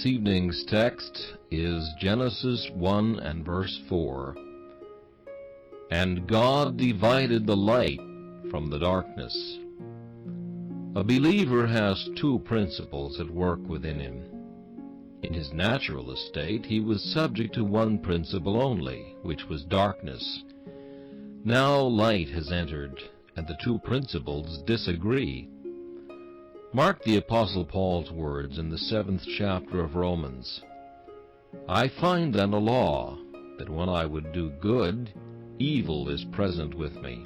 evening's text is Genesis 1 and verse 4. And God divided the light from the darkness. A believer has two principles at work within him. In his natural estate, he was subject to one principle only, which was darkness. Now light has entered, and the two principles disagree. Mark the Apostle Paul's words in the 7th chapter of Romans. I find then a law, that when I would do good, evil is present with me.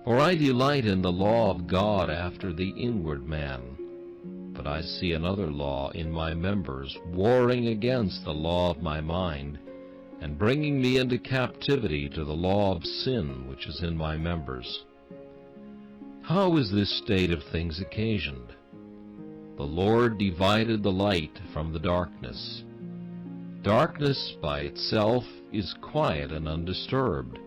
For I delight in the law of God after the inward man. But I see another law in my members, warring against the law of my mind, and bringing me into captivity to the law of sin which is in my members. How is this state of things occasioned? The Lord divided the light from the darkness. Darkness by itself is quiet and undisturbed.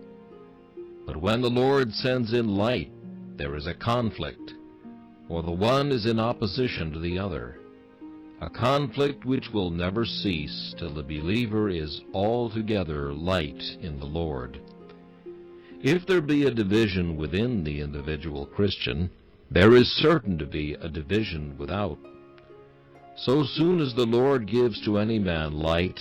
But when the Lord sends in light, there is a conflict, or the one is in opposition to the other, a conflict which will never cease till the believer is altogether light in the Lord. If there be a division within the individual Christian, there is certain to be a division without. So soon as the Lord gives to any man light,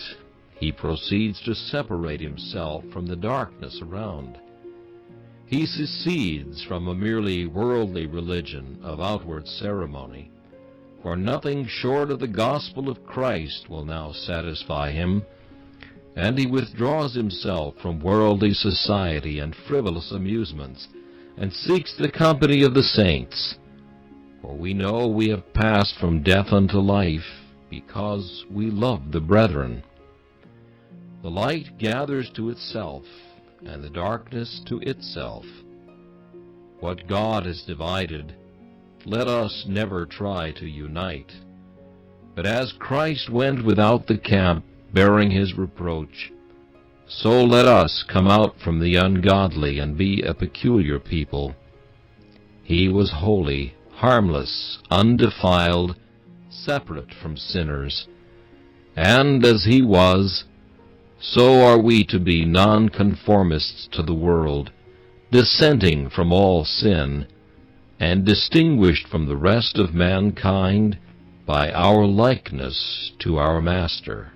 he proceeds to separate himself from the darkness around. He secedes from a merely worldly religion of outward ceremony, for nothing short of the gospel of Christ will now satisfy him, and he withdraws himself from worldly society and frivolous amusements, and seeks the company of the saints. For we know we have passed from death unto life, because we love the brethren. The light gathers to itself, and the darkness to itself. What God has divided, let us never try to unite. But as Christ went without the camp, bearing his reproach, so let us come out from the ungodly and be a peculiar people. He was holy, harmless, undefiled, separate from sinners, and as he was, so are we to be nonconformists to the world, dissenting from all sin, and distinguished from the rest of mankind by our likeness to our Master.